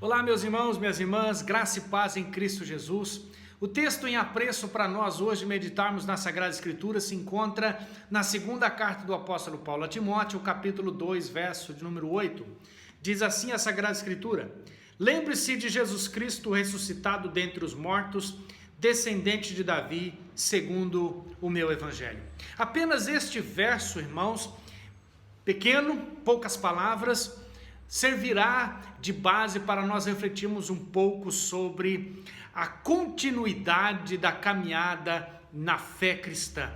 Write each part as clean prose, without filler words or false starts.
Olá, meus irmãos, minhas irmãs, graça e paz em Cristo Jesus. O texto em apreço para nós hoje meditarmos na Sagrada Escritura se encontra na segunda carta do apóstolo Paulo a Timóteo, capítulo 2, verso de número 8. Diz assim a Sagrada Escritura: Lembre-se de Jesus Cristo ressuscitado dentre os mortos, descendente de Davi, segundo o meu evangelho. Apenas este verso, irmãos, pequeno, poucas palavras, servirá de base para nós refletirmos um pouco sobre a continuidade da caminhada na fé cristã.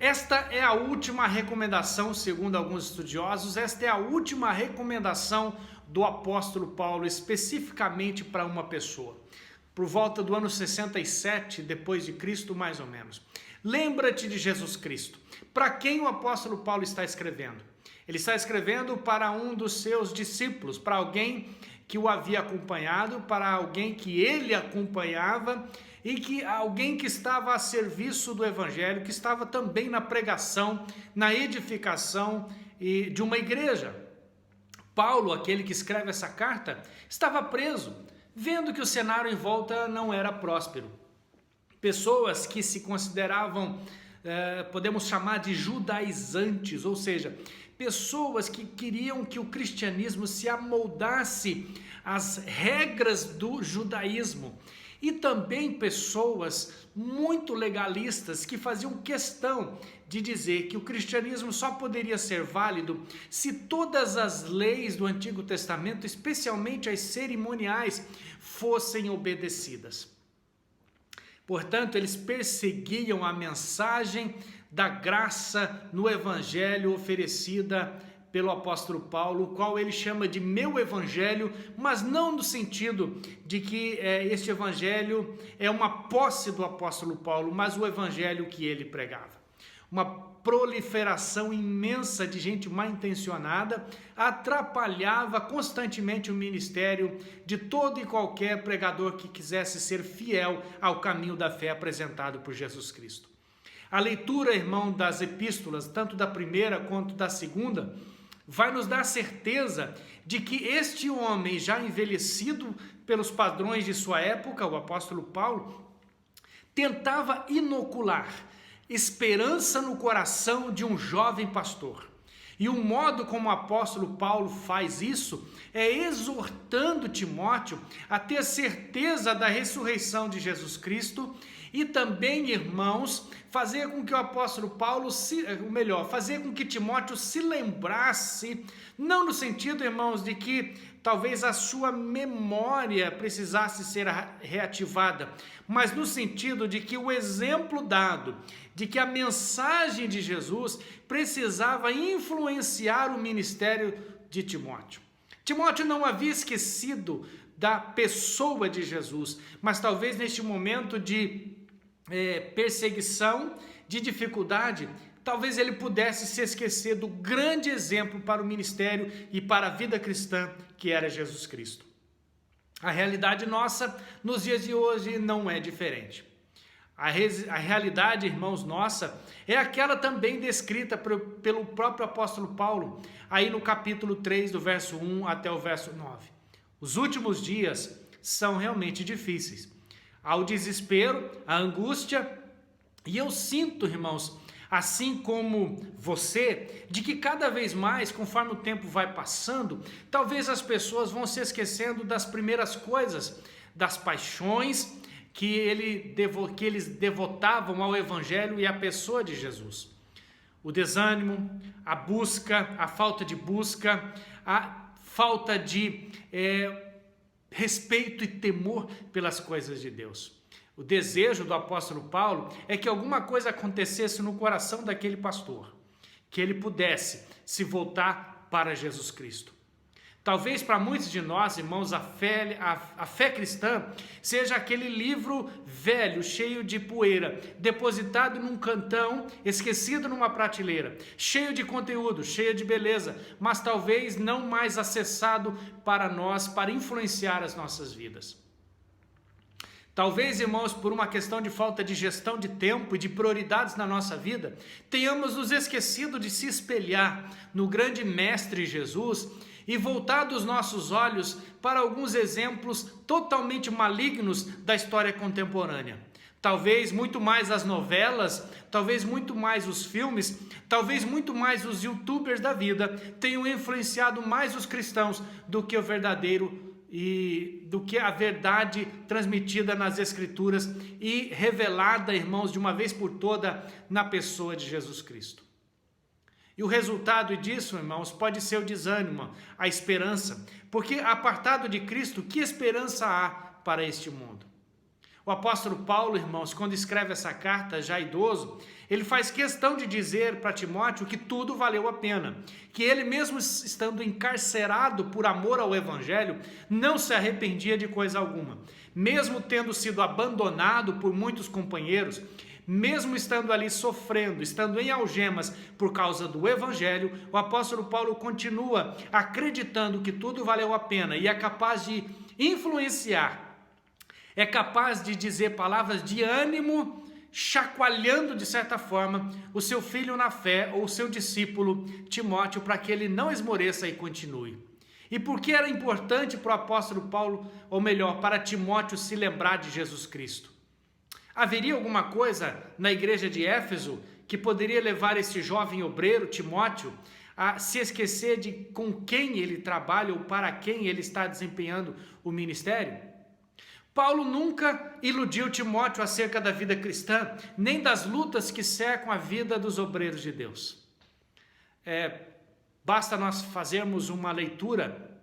Esta é a última recomendação, segundo alguns estudiosos, esta é a última recomendação do apóstolo Paulo, especificamente para uma pessoa, por volta do ano 67 depois de Cristo, mais ou menos. Lembra-te de Jesus Cristo. Para quem o apóstolo Paulo está escrevendo? Ele está escrevendo para um dos seus discípulos, para alguém que o havia acompanhado, para alguém que ele acompanhava e que alguém que estava a serviço do evangelho, que estava também na pregação, na edificação de uma igreja. Paulo, aquele que escreve essa carta, estava preso, vendo que o cenário em volta não era próspero. Pessoas que se consideravam, podemos chamar de judaizantes, ou seja, pessoas que queriam que o cristianismo se amoldasse às regras do judaísmo, e também pessoas muito legalistas que faziam questão de dizer que o cristianismo só poderia ser válido se todas as leis do Antigo Testamento, especialmente as cerimoniais, fossem obedecidas. Portanto, eles perseguiam a mensagem da graça no evangelho oferecida pelo apóstolo Paulo, o qual ele chama de meu evangelho, mas não no sentido de que este evangelho é uma posse do apóstolo Paulo, mas o evangelho que ele pregava. Uma proliferação imensa de gente mal intencionada atrapalhava constantemente o ministério de todo e qualquer pregador que quisesse ser fiel ao caminho da fé apresentado por Jesus Cristo. A leitura, irmão, das epístolas, tanto da primeira quanto da segunda, vai nos dar certeza de que este homem, já envelhecido pelos padrões de sua época, o apóstolo Paulo, tentava inocular esperança no coração de um jovem pastor. E o modo como o apóstolo Paulo faz isso é exortando Timóteo a ter certeza da ressurreição de Jesus Cristo e também, irmãos, fazer com que o apóstolo Paulo, fazer com que Timóteo se lembrasse, não no sentido, irmãos, de que talvez a sua memória precisasse ser reativada, mas no sentido de que o exemplo dado, de que a mensagem de Jesus precisava influenciar o ministério de Timóteo. Timóteo não havia esquecido da pessoa de Jesus, mas talvez neste momento de perseguição, de dificuldade, talvez ele pudesse se esquecer do grande exemplo para o ministério e para a vida cristã que era Jesus Cristo. A realidade nossa, nos dias de hoje, não é diferente. A realidade, irmãos, nossa, é aquela também descrita pelo próprio apóstolo Paulo, aí no capítulo 3, do verso 1 até o verso 9. Os últimos dias são realmente difíceis. Há o desespero, a angústia, e eu sinto, irmãos, assim como você, de que cada vez mais, conforme o tempo vai passando, talvez as pessoas vão se esquecendo das primeiras coisas, das paixões que eles devotavam ao evangelho e à pessoa de Jesus. O desânimo, a busca, a falta de busca, a falta de respeito e temor pelas coisas de Deus. O desejo do apóstolo Paulo é que alguma coisa acontecesse no coração daquele pastor, que ele pudesse se voltar para Jesus Cristo. Talvez para muitos de nós, irmãos, a fé cristã seja aquele livro velho, cheio de poeira, depositado num cantão, esquecido numa prateleira, cheio de conteúdo, cheio de beleza, mas talvez não mais acessado para nós, para influenciar as nossas vidas. Talvez, irmãos, por uma questão de falta de gestão de tempo e de prioridades na nossa vida, tenhamos nos esquecido de se espelhar no grande mestre Jesus e voltado os nossos olhos para alguns exemplos totalmente malignos da história contemporânea. Talvez muito mais as novelas, talvez muito mais os filmes, talvez muito mais os youtubers da vida tenham influenciado mais os cristãos do que o verdadeiro e do que a verdade transmitida nas Escrituras e revelada, irmãos, de uma vez por toda na pessoa de Jesus Cristo. E o resultado disso, irmãos, pode ser o desânimo, a esperança, porque apartado de Cristo, que esperança há para este mundo? O apóstolo Paulo, irmãos, quando escreve essa carta, já idoso, ele faz questão de dizer para Timóteo que tudo valeu a pena, que ele mesmo estando encarcerado por amor ao evangelho, não se arrependia de coisa alguma, mesmo tendo sido abandonado por muitos companheiros, mesmo estando ali sofrendo, estando em algemas por causa do evangelho, o apóstolo Paulo continua acreditando que tudo valeu a pena e é capaz de influenciar, é capaz de dizer palavras de ânimo, chacoalhando de certa forma o seu filho na fé ou o seu discípulo Timóteo para que ele não esmoreça e continue. E por que era importante para o apóstolo Paulo, ou melhor, para Timóteo se lembrar de Jesus Cristo? Haveria alguma coisa na igreja de Éfeso que poderia levar esse jovem obreiro, Timóteo, a se esquecer de com quem ele trabalha ou para quem ele está desempenhando o ministério? Paulo nunca iludiu Timóteo acerca da vida cristã, nem das lutas que cercam a vida dos obreiros de Deus. Basta nós fazermos uma leitura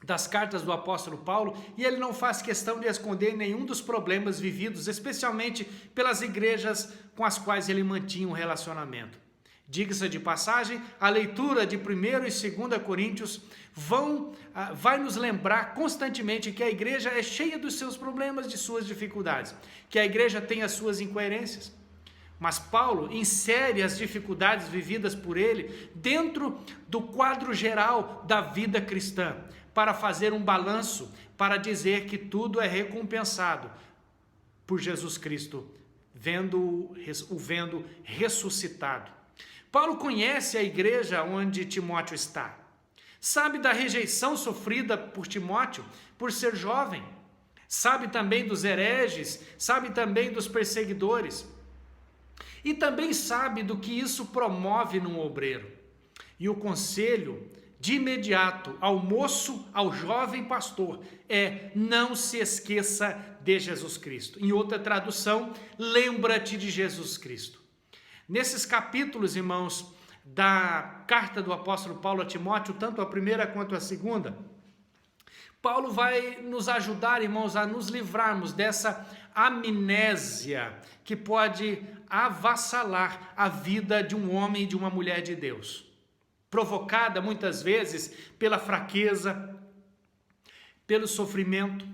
das cartas do apóstolo Paulo e ele não faz questão de esconder nenhum dos problemas vividos, especialmente pelas igrejas com as quais ele mantinha um relacionamento. Diga-se de passagem, a leitura de 1 e 2 Coríntios vai nos lembrar constantemente que a igreja é cheia dos seus problemas, de suas dificuldades, que a igreja tem as suas incoerências. Mas Paulo insere as dificuldades vividas por ele dentro do quadro geral da vida cristã, para fazer um balanço, para dizer que tudo é recompensado por Jesus Cristo, o vendo ressuscitado. Paulo conhece a igreja onde Timóteo está. Sabe da rejeição sofrida por Timóteo por ser jovem. Sabe também dos hereges, sabe também dos perseguidores. E também sabe do que isso promove num obreiro. E o conselho de imediato ao moço, ao jovem pastor, é: não se esqueça de Jesus Cristo. Em outra tradução, lembra-te de Jesus Cristo. Nesses capítulos, irmãos, da carta do apóstolo Paulo a Timóteo, tanto a primeira quanto a segunda, Paulo vai nos ajudar, irmãos, a nos livrarmos dessa amnésia que pode avassalar a vida de um homem e de uma mulher de Deus, provocada muitas vezes pela fraqueza, pelo sofrimento,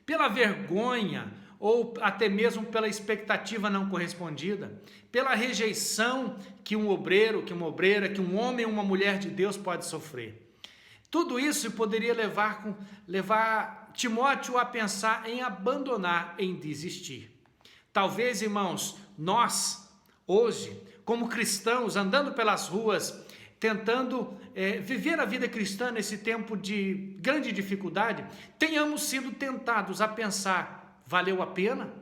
pela vergonha, ou até mesmo pela expectativa não correspondida, pela rejeição que um obreiro, que uma obreira, que um homem ou uma mulher de Deus pode sofrer. Tudo isso poderia levar Timóteo a pensar em abandonar, em desistir. Talvez, irmãos, nós, hoje, como cristãos, andando pelas ruas, tentando viver a vida cristã nesse tempo de grande dificuldade, tenhamos sido tentados a pensar: valeu a pena?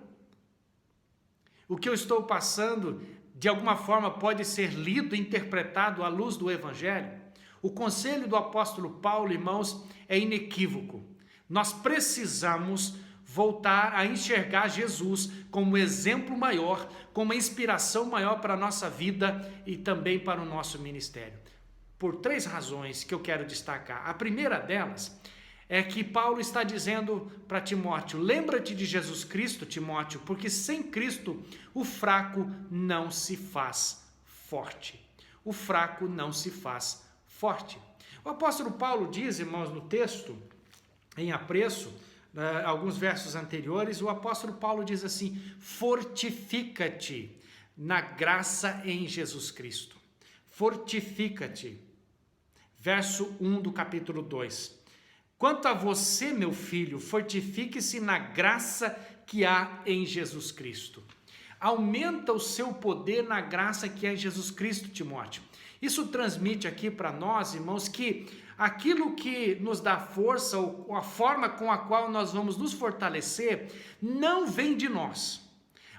O que eu estou passando, de alguma forma, pode ser lido e interpretado à luz do Evangelho? O conselho do apóstolo Paulo, irmãos, é inequívoco. Nós precisamos voltar a enxergar Jesus como exemplo maior, como inspiração maior para a nossa vida e também para o nosso ministério. Por 3 razões que eu quero destacar. A primeira delas é que Paulo está dizendo para Timóteo: lembra-te de Jesus Cristo, Timóteo, porque sem Cristo o fraco não se faz forte. O fraco não se faz forte. O apóstolo Paulo diz, irmãos, no texto, em apreço, alguns versos anteriores, o apóstolo Paulo diz assim: fortifica-te na graça em Jesus Cristo. Fortifica-te. Verso 1 do capítulo 2. Quanto a você, meu filho, fortifique-se na graça que há em Jesus Cristo. Aumenta o seu poder na graça que há em Jesus Cristo, Timóteo. Isso transmite aqui para nós, irmãos, que aquilo que nos dá força, ou a forma com a qual nós vamos nos fortalecer, não vem de nós,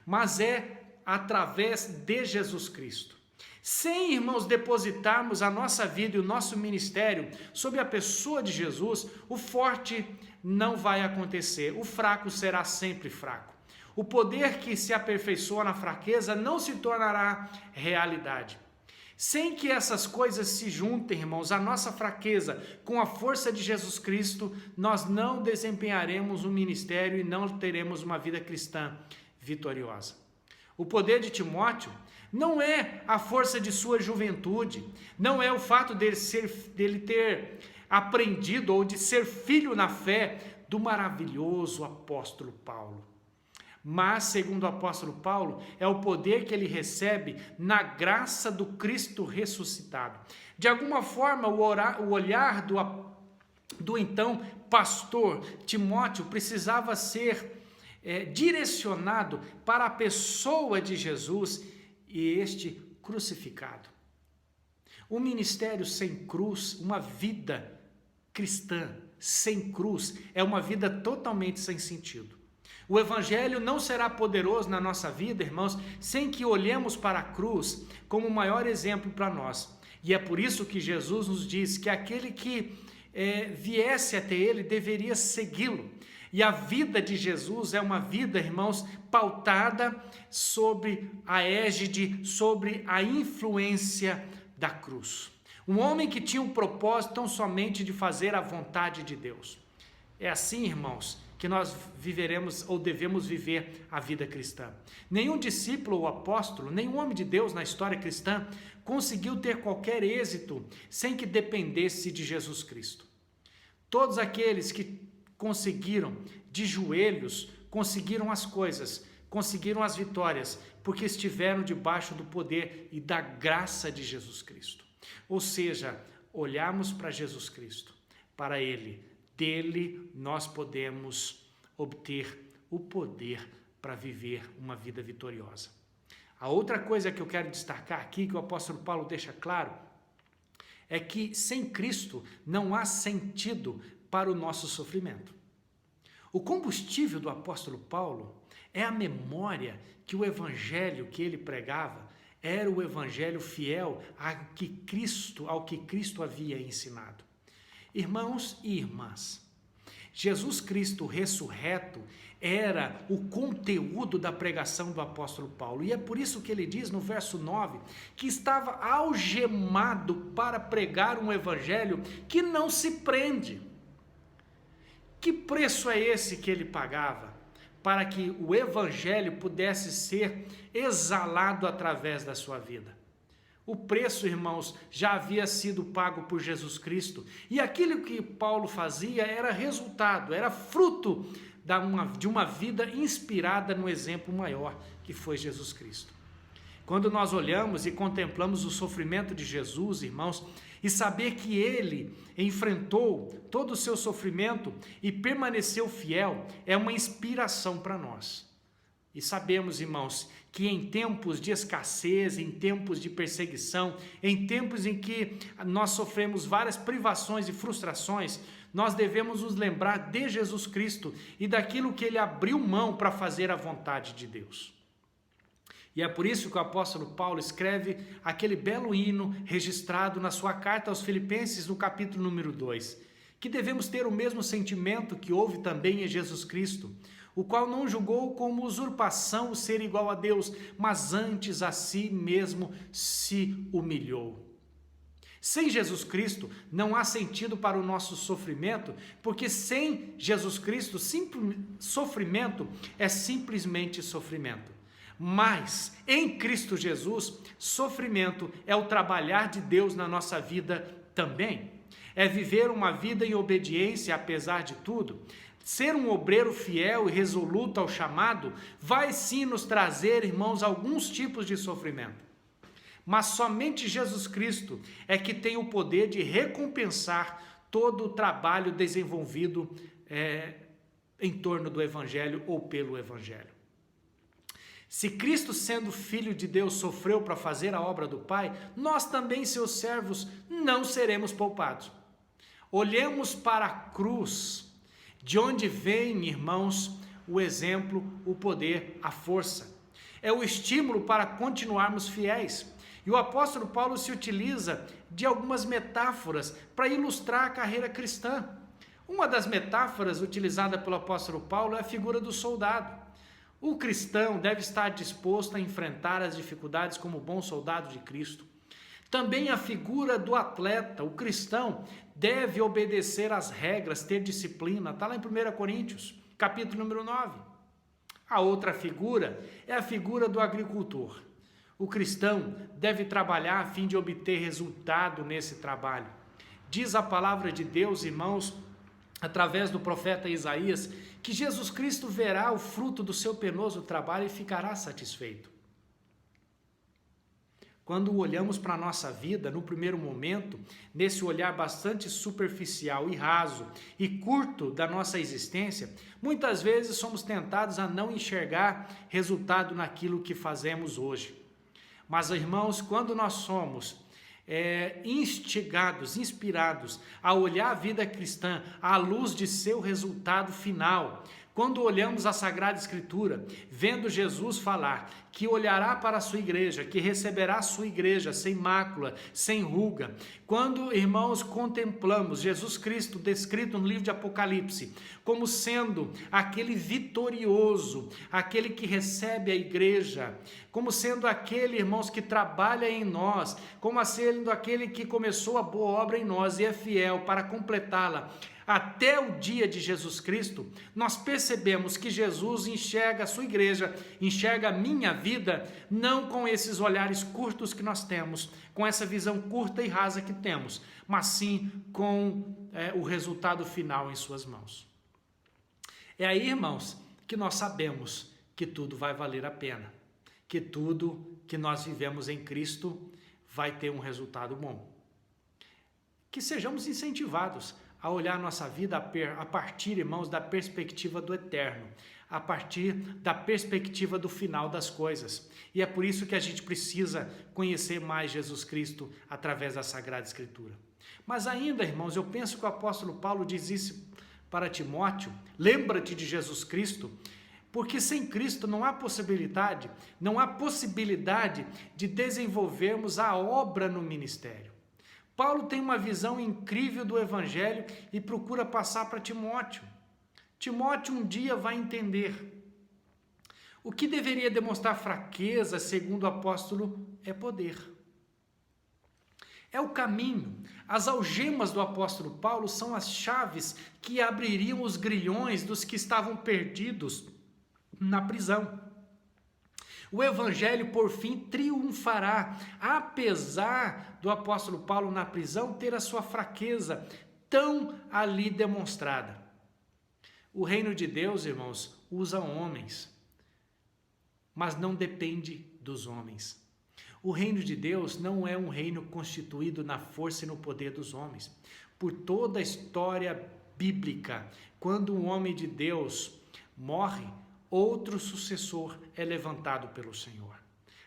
mas é através de Jesus Cristo. Sem, irmãos, depositarmos a nossa vida e o nosso ministério sobre a pessoa de Jesus, o forte não vai acontecer, o fraco será sempre fraco. O poder que se aperfeiçoa na fraqueza não se tornará realidade. Sem que essas coisas se juntem, irmãos, a nossa fraqueza com a força de Jesus Cristo, nós não desempenharemos um ministério e não teremos uma vida cristã vitoriosa. O poder de Timóteo não é a força de sua juventude, não é o fato dele ter aprendido ou de ser filho na fé do maravilhoso apóstolo Paulo. Mas, segundo o apóstolo Paulo, é o poder que ele recebe na graça do Cristo ressuscitado. De alguma forma, o olhar do então pastor Timóteo precisava ser direcionado para a pessoa de Jesus e este crucificado. Um ministério sem cruz, uma vida cristã sem cruz, é uma vida totalmente sem sentido. O evangelho não será poderoso na nossa vida, irmãos, sem que olhemos para a cruz como o maior exemplo para nós. E é por isso que Jesus nos diz que aquele que viesse até ele deveria segui-lo. E a vida de Jesus é uma vida, irmãos, pautada sobre a égide, sobre a influência da cruz. Um homem que tinha um propósito tão somente de fazer a vontade de Deus. É assim, irmãos, que nós viveremos ou devemos viver a vida cristã. Nenhum discípulo ou apóstolo, nenhum homem de Deus na história cristã conseguiu ter qualquer êxito sem que dependesse de Jesus Cristo. Todos aqueles que conseguiram de joelhos, conseguiram as coisas, conseguiram as vitórias, porque estiveram debaixo do poder e da graça de Jesus Cristo. Ou seja, olharmos para Jesus Cristo, para Ele, dele nós podemos obter o poder para viver uma vida vitoriosa. A outra coisa que eu quero destacar aqui, que o apóstolo Paulo deixa claro, é que sem Cristo não há sentido para o nosso sofrimento. O combustível do apóstolo Paulo é a memória que o evangelho que ele pregava era o evangelho fiel ao que Cristo havia ensinado. Irmãos e irmãs, Jesus Cristo ressurreto era o conteúdo da pregação do apóstolo Paulo. E é por isso que ele diz no verso 9 que estava algemado para pregar um evangelho que não se prende. Que preço é esse que ele pagava para que o evangelho pudesse ser exalado através da sua vida? O preço, irmãos, já havia sido pago por Jesus Cristo. E aquilo que Paulo fazia era resultado, era fruto de uma vida inspirada no exemplo maior que foi Jesus Cristo. Quando nós olhamos e contemplamos o sofrimento de Jesus, irmãos, e saber que ele enfrentou todo o seu sofrimento e permaneceu fiel, é uma inspiração para nós. E sabemos, irmãos, que em tempos de escassez, em tempos de perseguição, em tempos em que nós sofremos várias privações e frustrações, nós devemos nos lembrar de Jesus Cristo e daquilo que ele abriu mão para fazer a vontade de Deus. E é por isso que o apóstolo Paulo escreve aquele belo hino registrado na sua carta aos Filipenses, no capítulo número 2, que devemos ter o mesmo sentimento que houve também em Jesus Cristo, o qual não julgou como usurpação o ser igual a Deus, mas antes a si mesmo se humilhou. Sem Jesus Cristo não há sentido para o nosso sofrimento, porque sem Jesus Cristo, sofrimento é simplesmente sofrimento. Mas em Cristo Jesus, sofrimento é o trabalhar de Deus na nossa vida também. É viver uma vida em obediência apesar de tudo. Ser um obreiro fiel e resoluto ao chamado vai sim nos trazer, irmãos, alguns tipos de sofrimento. Mas somente Jesus Cristo é que tem o poder de recompensar todo o trabalho desenvolvido em torno do Evangelho ou pelo Evangelho. Se Cristo, sendo Filho de Deus, sofreu para fazer a obra do Pai, nós também, seus servos, não seremos poupados. Olhemos para a cruz, de onde vem, irmãos, o exemplo, o poder, a força. É o estímulo para continuarmos fiéis. E o apóstolo Paulo se utiliza de algumas metáforas para ilustrar a carreira cristã. Uma das metáforas utilizada pelo apóstolo Paulo é a figura do soldado. O cristão deve estar disposto a enfrentar as dificuldades como bom soldado de Cristo. Também a figura do atleta, o cristão deve obedecer às regras, ter disciplina. Está lá em 1 Coríntios, capítulo número 9. A outra figura é a figura do agricultor. O cristão deve trabalhar a fim de obter resultado nesse trabalho. Diz a palavra de Deus, irmãos, através do profeta Isaías, que Jesus Cristo verá o fruto do seu penoso trabalho e ficará satisfeito. Quando olhamos para a nossa vida, no primeiro momento, nesse olhar bastante superficial e raso e curto da nossa existência, muitas vezes somos tentados a não enxergar resultado naquilo que fazemos hoje. Mas, irmãos, quando nós somos instigados, inspirados a olhar a vida cristã à luz de seu resultado final, quando olhamos a Sagrada Escritura, vendo Jesus falar que olhará para a sua igreja, que receberá a sua igreja sem mácula, sem ruga, quando, irmãos, contemplamos Jesus Cristo descrito no livro de Apocalipse como sendo aquele vitorioso, aquele que recebe a igreja, como sendo aquele, irmãos, que trabalha em nós, como sendo aquele que começou a boa obra em nós e é fiel para completá-la, até o dia de Jesus Cristo, nós percebemos que Jesus enxerga a sua igreja, enxerga a minha vida, não com esses olhares curtos que nós temos, com essa visão curta e rasa que temos, mas sim com o resultado final em suas mãos. É aí, irmãos, que nós sabemos que tudo vai valer a pena, que tudo que nós vivemos em Cristo vai ter um resultado bom. Que sejamos incentivados a olhar nossa vida a partir, irmãos, da perspectiva do eterno, a partir da perspectiva do final das coisas. E é por isso que a gente precisa conhecer mais Jesus Cristo através da Sagrada Escritura. Mas ainda, irmãos, eu penso que o apóstolo Paulo diz isso para Timóteo: lembra-te de Jesus Cristo, porque sem Cristo não há possibilidade de desenvolvermos a obra no ministério. Paulo tem uma visão incrível do Evangelho e procura passar para Timóteo. Timóteo um dia vai entender. O que deveria demonstrar fraqueza, segundo o apóstolo, é poder. É o caminho. As algemas do apóstolo Paulo são as chaves que abririam os grilhões dos que estavam perdidos na prisão. O evangelho, por fim, triunfará, apesar do apóstolo Paulo na prisão ter a sua fraqueza tão ali demonstrada. O reino de Deus, irmãos, usa homens, mas não depende dos homens. O reino de Deus não é um reino constituído na força e no poder dos homens. Por toda a história bíblica, quando um homem de Deus morre, outro sucessor é levantado pelo Senhor.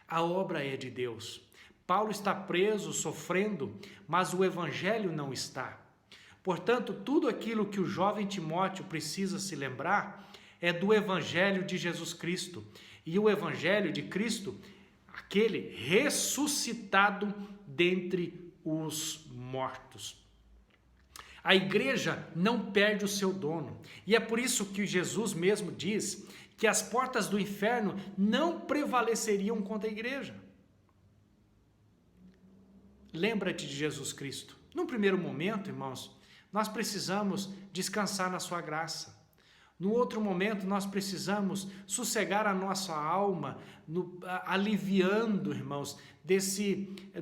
A obra é de Deus. Paulo está preso, sofrendo, mas o evangelho não está. Portanto, tudo aquilo que o jovem Timóteo precisa se lembrar é do evangelho de Jesus Cristo. E o evangelho de Cristo, aquele ressuscitado dentre os mortos. A igreja não perde o seu dono. E é por isso que Jesus mesmo diz que as portas do inferno não prevaleceriam contra a igreja. Lembra-te de Jesus Cristo. Num primeiro momento, irmãos, nós precisamos descansar na sua graça. No outro momento, nós precisamos sossegar a nossa alma, aliviando, irmãos,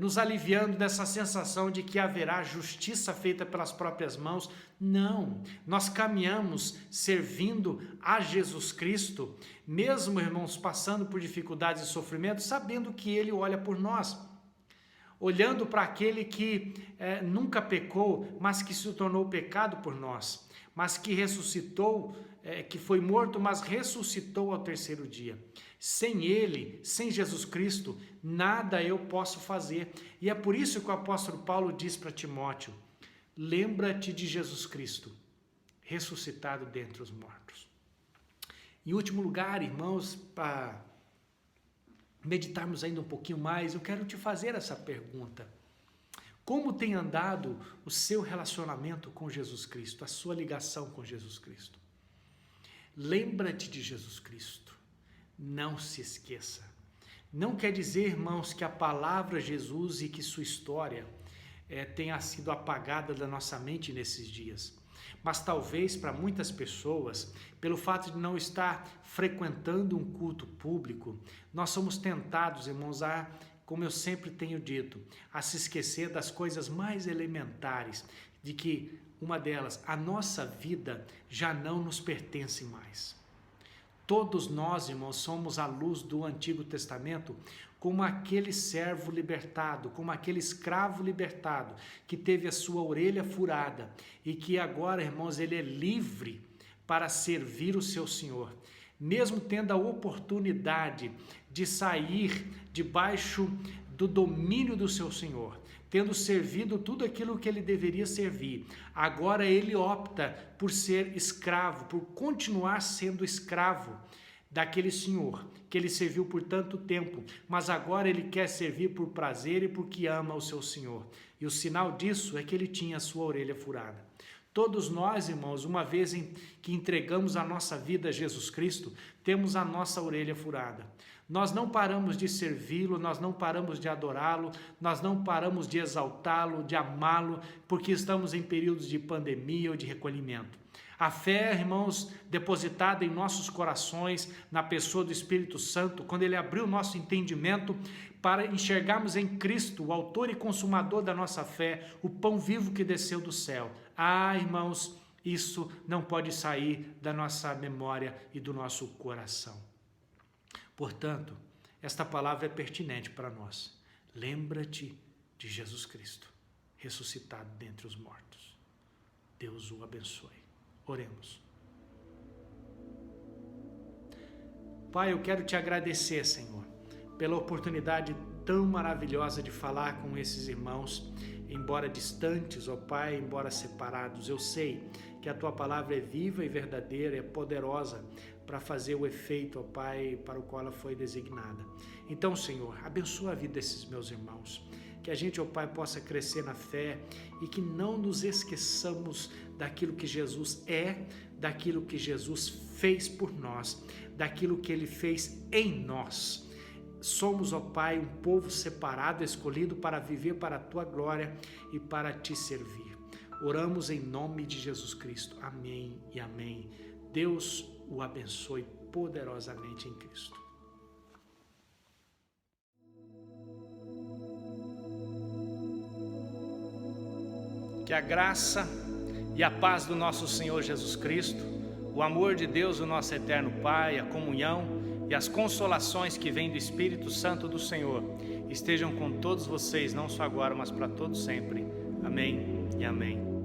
nos aliviando dessa sensação de que haverá justiça feita pelas próprias mãos. Não, nós caminhamos servindo a Jesus Cristo, mesmo, irmãos, passando por dificuldades e sofrimentos, sabendo que Ele olha por nós. Olhando para aquele que nunca pecou, mas que se tornou pecado por nós, mas que ressuscitou, que foi morto, mas ressuscitou ao terceiro dia. Sem Ele, sem Jesus Cristo, nada eu posso fazer. E é por isso que o apóstolo Paulo diz para Timóteo: lembra-te de Jesus Cristo, ressuscitado dentre os mortos. Em último lugar, irmãos, para meditarmos ainda um pouquinho mais, eu quero te fazer essa pergunta. Como tem andado o seu relacionamento com Jesus Cristo, a sua ligação com Jesus Cristo? Lembra-te de Jesus Cristo, não se esqueça. Não quer dizer, irmãos, que a palavra Jesus e que sua história tenha sido apagada da nossa mente nesses dias. Mas talvez para muitas pessoas, pelo fato de não estar frequentando um culto público, nós somos tentados, irmãos, como eu sempre tenho dito, a se esquecer das coisas mais elementares, de que uma delas, a nossa vida já não nos pertence mais. Todos nós, irmãos, somos à luz do Antigo Testamento como aquele servo libertado, como aquele escravo libertado que teve a sua orelha furada e que agora, irmãos, ele é livre para servir o seu Senhor. Mesmo tendo a oportunidade de sair debaixo do domínio do seu Senhor, tendo servido tudo aquilo que ele deveria servir, agora ele opta por ser escravo, por continuar sendo escravo daquele Senhor que ele serviu por tanto tempo, mas agora ele quer servir por prazer e porque ama o seu Senhor. E o sinal disso é que ele tinha a sua orelha furada. Todos nós, irmãos, uma vez que entregamos a nossa vida a Jesus Cristo, temos a nossa orelha furada. Nós não paramos de servi-lo, nós não paramos de adorá-lo, nós não paramos de exaltá-lo, de amá-lo, porque estamos em períodos de pandemia ou de recolhimento. A fé, irmãos, depositada em nossos corações, na pessoa do Espírito Santo, quando ele abriu o nosso entendimento para enxergarmos em Cristo, o autor e consumador da nossa fé, o pão vivo que desceu do céu. Ah, irmãos, isso não pode sair da nossa memória e do nosso coração. Portanto, esta palavra é pertinente para nós. Lembra-te de Jesus Cristo, ressuscitado dentre os mortos. Deus o abençoe. Oremos. Pai, eu quero te agradecer, Senhor, pela oportunidade tão maravilhosa de falar com esses irmãos, embora distantes, ó Pai, embora separados. Eu sei que a tua palavra é viva e verdadeira, é poderosa para fazer o efeito, ó Pai, para o qual ela foi designada. Então, Senhor, abençoa a vida desses meus irmãos. Que a gente, ó Pai, possa crescer na fé e que não nos esqueçamos daquilo que Jesus é, daquilo que Jesus fez por nós, daquilo que Ele fez em nós. Somos, ó Pai, um povo separado, escolhido para viver para a Tua glória e para Te servir. Oramos em nome de Jesus Cristo. Amém e amém. Deus o abençoe poderosamente em Cristo. Que a graça e a paz do nosso Senhor Jesus Cristo, o amor de Deus, o nosso eterno Pai, a comunhão e as consolações que vêm do Espírito Santo do Senhor estejam com todos vocês, não só agora, mas para todos sempre. Amém e amém.